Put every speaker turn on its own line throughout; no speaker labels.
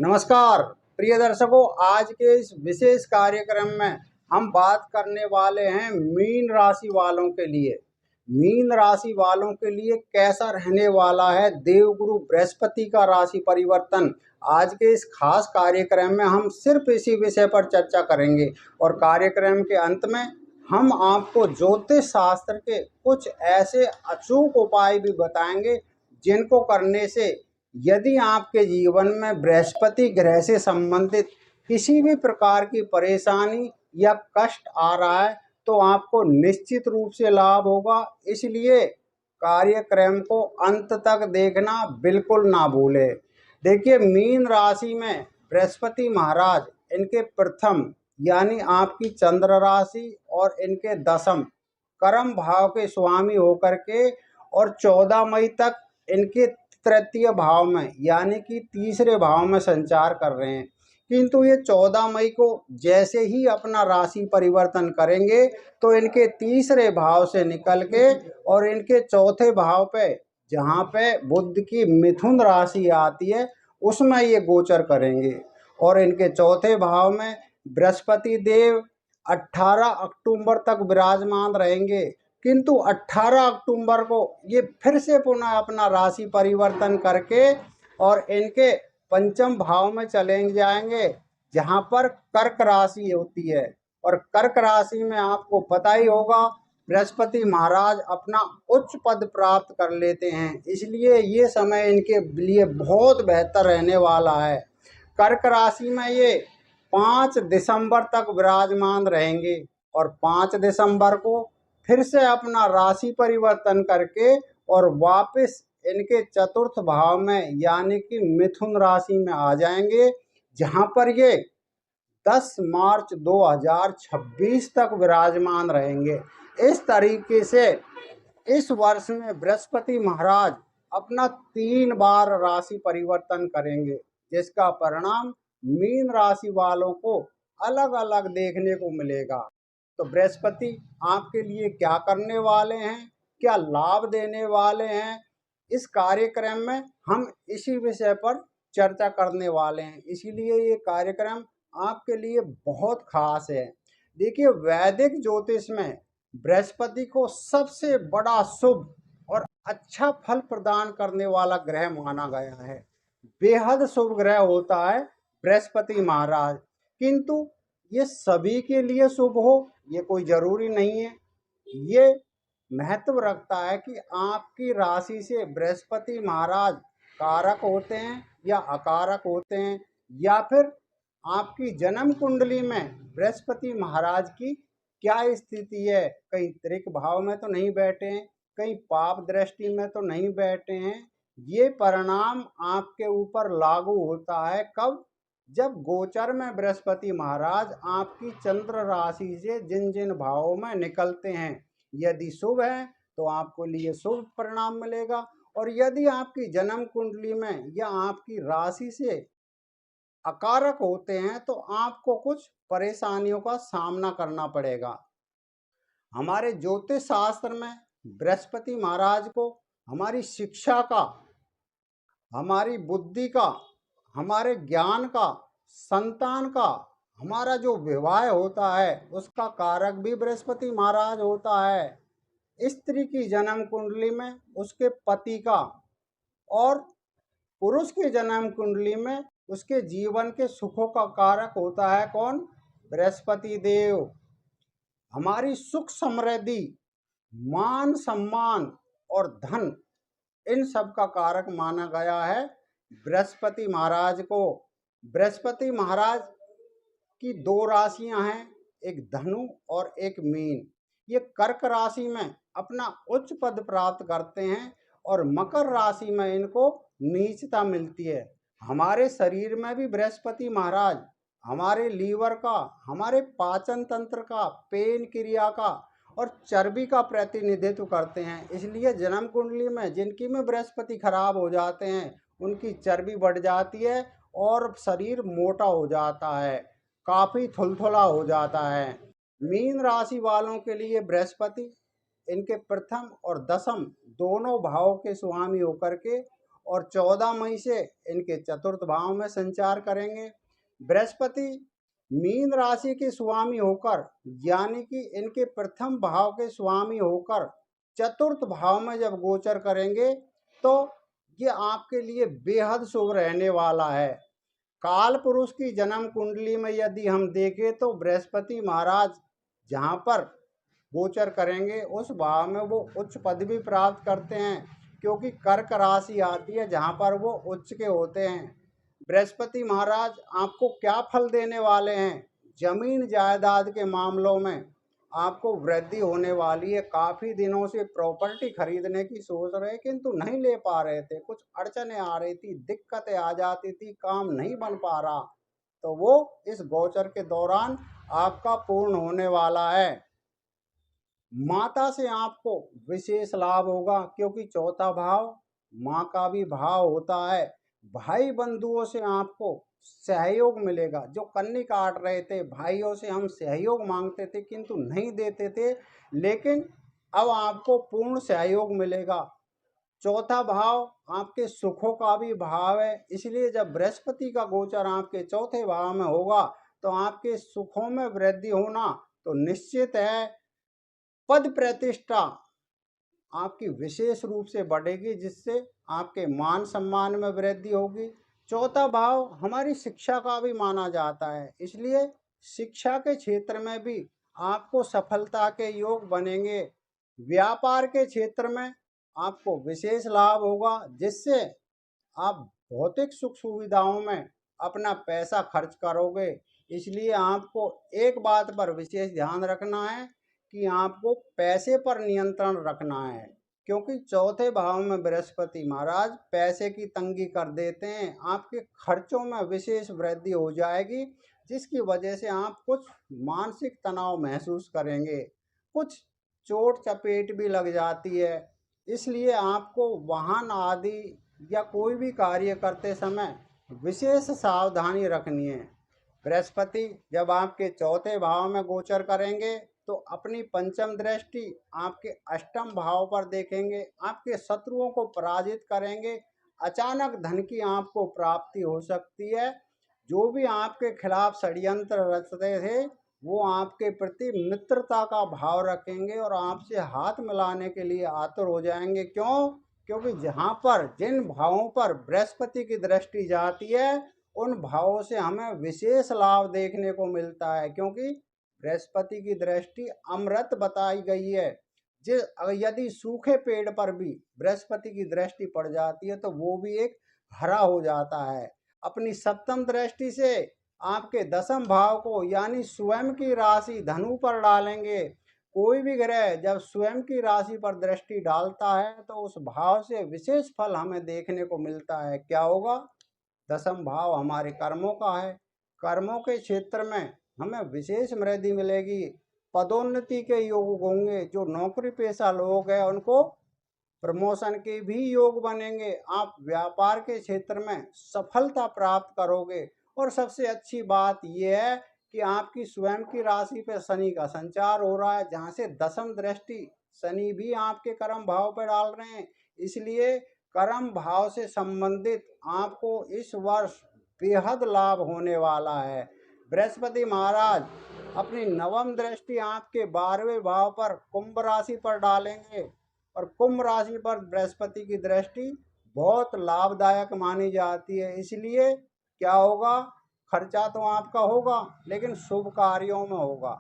नमस्कार प्रिय दर्शकों, आज के इस विशेष कार्यक्रम में हम बात करने वाले हैं मीन राशि वालों के लिए। मीन राशि वालों के लिए कैसा रहने वाला है देवगुरु बृहस्पति का राशि परिवर्तन। आज के इस खास कार्यक्रम में हम सिर्फ इसी विषय पर चर्चा करेंगे और कार्यक्रम के अंत में हम आपको ज्योतिष शास्त्र के कुछ ऐसे अचूक उपाय भी बताएंगे जिनको करने से यदि आपके जीवन में बृहस्पति ग्रह से संबंधित किसी भी प्रकार की परेशानी या कष्ट आ रहा है तो आपको निश्चित रूप से लाभ होगा। इसलिए कार्यक्रम को अंत तक देखना बिल्कुल ना भूले। देखिए, मीन राशि में बृहस्पति महाराज इनके प्रथम यानी आपकी चंद्र राशि और इनके दशम कर्म भाव के स्वामी होकर के और 14 मई तक इनके तृतीय भाव में यानी कि तीसरे भाव में संचार कर रहे हैं। किंतु ये 14 मई को जैसे ही अपना राशि परिवर्तन करेंगे तो इनके तीसरे भाव से निकल के और इनके चौथे भाव पे जहाँ पे बुध की मिथुन राशि आती है उसमें ये गोचर करेंगे और इनके चौथे भाव में बृहस्पति देव 18 अक्टूबर तक विराजमान रहेंगे। किंतु 18 अक्टूबर को ये फिर से पुनः अपना राशि परिवर्तन करके और इनके पंचम भाव में चले जाएंगे जहां पर कर्क राशि होती है। और कर्क राशि में आपको पता ही होगा बृहस्पति महाराज अपना उच्च पद प्राप्त कर लेते हैं, इसलिए ये समय इनके लिए बहुत बेहतर रहने वाला है। कर्क राशि में ये 5 दिसंबर तक विराजमान रहेंगे और 5 दिसंबर को फिर से अपना राशि परिवर्तन करके और वापस इनके चतुर्थ भाव में यानी कि मिथुन राशि में आ जाएंगे जहां पर ये 10 मार्च 2026 तक विराजमान रहेंगे। इस तरीके से इस वर्ष में बृहस्पति महाराज अपना 3 बार राशि परिवर्तन करेंगे, जिसका परिणाम मीन राशि वालों को अलग अलग देखने को मिलेगा। तो बृहस्पति आपके लिए क्या करने वाले हैं, क्या लाभ देने वाले हैं, इस कार्यक्रम में हम इसी विषय पर चर्चा करने वाले हैं। इसीलिए ये कार्यक्रम आपके लिए बहुत खास है। देखिए, वैदिक ज्योतिष में बृहस्पति को सबसे बड़ा शुभ और अच्छा फल प्रदान करने वाला ग्रह माना गया है। बेहद शुभ ग्रह होता है बृहस्पति महाराज, किंतु ये सभी के लिए शुभ हो ये कोई जरूरी नहीं है। ये महत्व रखता है कि आपकी राशि से बृहस्पति महाराज कारक होते हैं या अकारक होते हैं, या फिर आपकी जन्म कुंडली में बृहस्पति महाराज की क्या स्थिति है। कहीं त्रिक भाव में तो नहीं बैठे हैं, कहीं पाप दृष्टि में तो नहीं बैठे हैं। ये परिणाम आपके ऊपर लागू होता है कब, जब गोचर में बृहस्पति महाराज आपकी चंद्र राशि से जिन जिन भावों में निकलते हैं। यदि शुभ है तो आपको लिए शुभ परिणाम मिलेगा, और यदि आपकी जन्म कुंडली में या आपकी राशि से अकारक होते हैं तो आपको कुछ परेशानियों का सामना करना पड़ेगा। हमारे ज्योतिष शास्त्र में बृहस्पति महाराज को हमारी शिक्षा का, हमारी बुद्धि का, हमारे ज्ञान का, संतान का, हमारा जो विवाह होता है उसका कारक भी बृहस्पति महाराज होता है। स्त्री की जन्म कुंडली में उसके पति का और पुरुष की जन्म कुंडली में उसके जीवन के सुखों का कारक होता है कौन, बृहस्पति देव। हमारी सुख समृद्धि, मान सम्मान और धन, इन सब का कारक माना गया है बृहस्पति महाराज को। बृहस्पति महाराज की 2 राशियां हैं, एक धनु और एक मीन। ये कर्क राशि में अपना उच्च पद प्राप्त करते हैं और मकर राशि में इनको नीचता मिलती है। हमारे शरीर में भी बृहस्पति महाराज हमारे लीवर का, हमारे पाचन तंत्र का, पेन क्रिया का और चर्बी का प्रतिनिधित्व करते हैं। इसलिए जन्म कुंडली में जिनकी में बृहस्पति खराब हो जाते हैं उनकी चर्बी बढ़ जाती है और शरीर मोटा हो जाता है, काफ़ी थुलथुला हो जाता है। मीन राशि वालों के लिए बृहस्पति इनके प्रथम और दशम दोनों भावों के स्वामी होकर के और 14 मई से इनके चतुर्थ भाव में संचार करेंगे। बृहस्पति मीन राशि के स्वामी होकर, यानी कि इनके प्रथम भाव के स्वामी होकर चतुर्थ भाव में जब गोचर करेंगे तो ये आपके लिए बेहद शुभ रहने वाला है। काल पुरुष की जन्म कुंडली में यदि हम देखें तो बृहस्पति महाराज जहाँ पर गोचर करेंगे उस भाव में वो उच्च पदवी प्राप्त करते हैं, क्योंकि कर्क राशि आती है जहाँ पर वो उच्च के होते हैं। बृहस्पति महाराज आपको क्या फल देने वाले हैं? जमीन जायदाद के मामलों में आपको वृद्धि होने वाली है। काफ़ी दिनों से प्रॉपर्टी खरीदने की सोच रहे किंतु नहीं ले पा रहे थे, कुछ अड़चने आ रही थी, दिक्कतें आ जाती थी, काम नहीं बन पा रहा, तो वो इस गोचर के दौरान आपका पूर्ण होने वाला है। माता से आपको विशेष लाभ होगा, क्योंकि चौथा भाव माँ का भी भाव होता है। भाई बंधुओं से आपको सहयोग मिलेगा। जो कन्नी काट रहे थे, भाइयों से हम सहयोग मांगते थे किंतु नहीं देते थे, लेकिन अब आपको पूर्ण सहयोग मिलेगा। चौथा भाव आपके सुखों का भी भाव है, इसलिए जब बृहस्पति का गोचर आपके चौथे भाव में होगा तो आपके सुखों में वृद्धि होना तो निश्चित है। पद प्रतिष्ठा आपकी विशेष रूप से बढ़ेगी, जिससे आपके मान सम्मान में वृद्धि होगी। चौथा भाव हमारी शिक्षा का भी माना जाता है, इसलिए शिक्षा के क्षेत्र में भी आपको सफलता के योग बनेंगे। व्यापार के क्षेत्र में आपको विशेष लाभ होगा, जिससे आप भौतिक सुख सुविधाओं में अपना पैसा खर्च करोगे। इसलिए आपको एक बात पर विशेष ध्यान रखना है कि आपको पैसे पर नियंत्रण रखना है, क्योंकि चौथे भाव में बृहस्पति महाराज पैसे की तंगी कर देते हैं। आपके खर्चों में विशेष वृद्धि हो जाएगी, जिसकी वजह से आप कुछ मानसिक तनाव महसूस करेंगे, कुछ चोट चपेट भी लग जाती है। इसलिए आपको वाहन आदि या कोई भी कार्य करते समय विशेष सावधानी रखनी है। बृहस्पति जब आपके चौथे भाव में गोचर करेंगे तो अपनी पंचम दृष्टि आपके अष्टम भाव पर देखेंगे, आपके शत्रुओं को पराजित करेंगे। अचानक धन की आपको प्राप्ति हो सकती है। जो भी आपके खिलाफ षड्यंत्र रचते थे वो आपके प्रति मित्रता का भाव रखेंगे और आपसे हाथ मिलाने के लिए आतुर हो जाएंगे। क्यों? क्योंकि जहाँ पर जिन भावों पर बृहस्पति की दृष्टि जाती है उन भावों से हमें विशेष लाभ देखने को मिलता है, क्योंकि बृहस्पति की दृष्टि अमृत बताई गई है। यदि सूखे पेड़ पर भी बृहस्पति की दृष्टि पड़ जाती है तो वो भी एक हरा हो जाता है। अपनी सप्तम दृष्टि से आपके दसम भाव को यानी स्वयं की राशि धनु पर डालेंगे। कोई भी ग्रह जब स्वयं की राशि पर दृष्टि डालता है तो उस भाव से विशेष फल हमें देखने को मिलता है। क्या होगा? दसम भाव हमारे कर्मों का है। कर्मों के क्षेत्र में हमें विशेष वृद्धि मिलेगी, पदोन्नति के योग होंगे। जो नौकरी पेशा लोग हैं उनको प्रमोशन के भी योग बनेंगे। आप व्यापार के क्षेत्र में सफलता प्राप्त करोगे। और सबसे अच्छी बात यह है कि आपकी स्वयं की राशि पर शनि का संचार हो रहा है, जहाँ से दसम दृष्टि शनि भी आपके कर्म भाव पर डाल रहे हैं। इसलिए कर्म भाव से संबंधित आपको इस वर्ष बेहद लाभ होने वाला है। बृहस्पति महाराज अपनी नवम दृष्टि आपके 12वें भाव पर कुंभ राशि पर डालेंगे और कुंभ राशि पर बृहस्पति की दृष्टि बहुत लाभदायक मानी जाती है। इसलिए क्या होगा? खर्चा तो आपका होगा लेकिन शुभ कार्यों में होगा।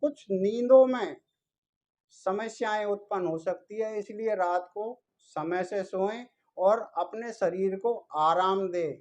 कुछ नींदों में समस्याएं उत्पन्न हो सकती है, इसलिए रात को समय से सोएं और अपने शरीर को आराम दें।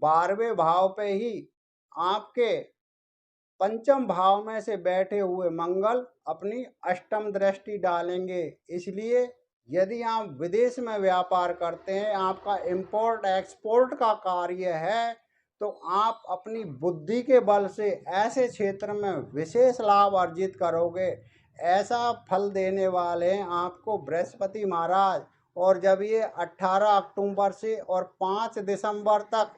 12वें भाव पे ही आपके पंचम भाव में से बैठे हुए मंगल अपनी अष्टम दृष्टि डालेंगे। इसलिए यदि आप विदेश में व्यापार करते हैं, आपका इंपोर्ट एक्सपोर्ट का कार्य है, तो आप अपनी बुद्धि के बल से ऐसे क्षेत्र में विशेष लाभ अर्जित करोगे। ऐसा फल देने वाले हैं आपको बृहस्पति महाराज। और जब ये 18 अक्टूबर से और 5 दिसंबर तक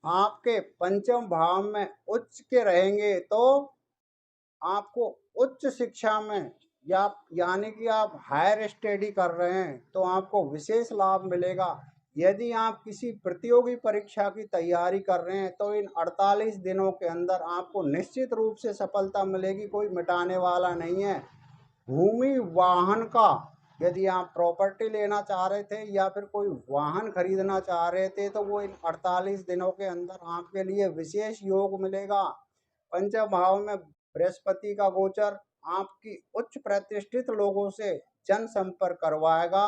आपके पंचम भाव में उच्च के रहेंगे तो आपको उच्च शिक्षा में यानी कि आप हायर स्टडी कर रहे हैं तो आपको विशेष लाभ मिलेगा। यदि आप किसी प्रतियोगी परीक्षा की तैयारी कर रहे हैं तो इन 48 दिनों के अंदर आपको निश्चित रूप से सफलता मिलेगी, कोई मिटाने वाला नहीं है। भूमि वाहन का, यदि आप प्रॉपर्टी लेना चाह रहे थे या फिर कोई वाहन खरीदना चाह रहे थे तो वो इन 48 दिनों के अंदर आपके लिए विशेष योग मिलेगा। पंचम भाव में बृहस्पति का गोचर आपकी उच्च प्रतिष्ठित लोगों से जनसंपर्क करवाएगा,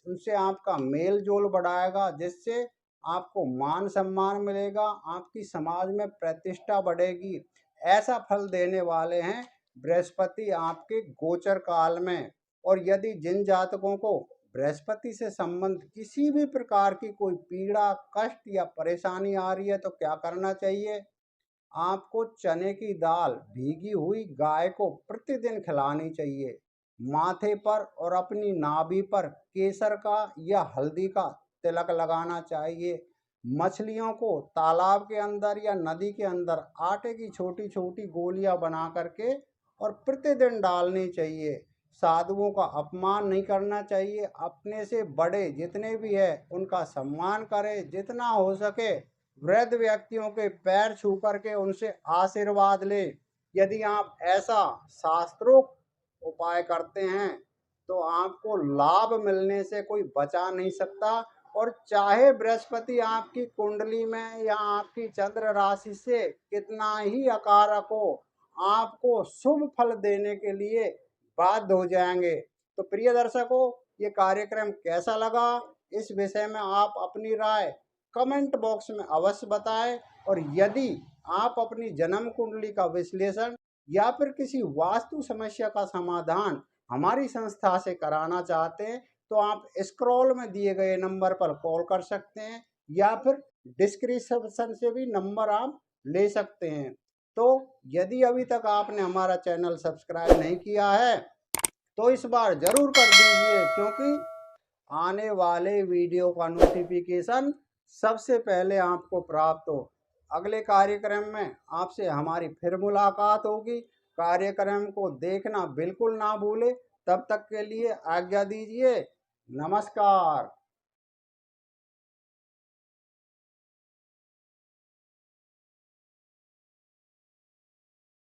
उनसे आपका मेल जोल बढ़ाएगा, जिससे आपको मान सम्मान मिलेगा, आपकी समाज में प्रतिष्ठा बढ़ेगी। ऐसा फल देने वाले हैं बृहस्पति आपके गोचर काल में। और यदि जिन जातकों को बृहस्पति से संबंध किसी भी प्रकार की कोई पीड़ा, कष्ट या परेशानी आ रही है तो क्या करना चाहिए? आपको चने की दाल भीगी हुई गाय को प्रतिदिन खिलानी चाहिए। माथे पर और अपनी नाभि पर केसर का या हल्दी का तिलक लगाना चाहिए। मछलियों को तालाब के अंदर या नदी के अंदर आटे की छोटी छोटी गोलियां बना करके और प्रतिदिन डालनी चाहिए। साधुओं का अपमान नहीं करना चाहिए। अपने से बड़े जितने भी है उनका सम्मान करें, जितना हो सके वृद्ध व्यक्तियों के पैर छू करके उनसे आशीर्वाद ले। यदि आप ऐसा शास्त्रोक्त उपाय करते हैं तो आपको लाभ मिलने से कोई बचा नहीं सकता। और चाहे बृहस्पति आपकी कुंडली में या आपकी चंद्र राशि से कितना ही अकारक हो, आपको शुभ फल देने के लिए बाध्य हो जाएंगे। तो प्रिय दर्शकों, ये कार्यक्रम कैसा लगा, इस विषय में आप अपनी राय कमेंट बॉक्स में अवश्य बताएं। और यदि आप अपनी जन्म कुंडली का विश्लेषण या फिर किसी वास्तु समस्या का समाधान हमारी संस्था से कराना चाहते हैं तो आप स्क्रॉल में दिए गए नंबर पर कॉल कर सकते हैं या फिर डिस्क्रिप्शन से भी नंबर आप ले सकते हैं। तो यदि अभी तक आपने हमारा चैनल सब्सक्राइब नहीं किया है तो इस बार जरूर कर दीजिए, क्योंकि आने वाले वीडियो का नोटिफिकेशन सबसे पहले आपको प्राप्त हो। अगले कार्यक्रम में आपसे हमारी फिर मुलाकात होगी। कार्यक्रम को देखना बिल्कुल ना भूले। तब तक के लिए आज्ञा दीजिए। नमस्कार।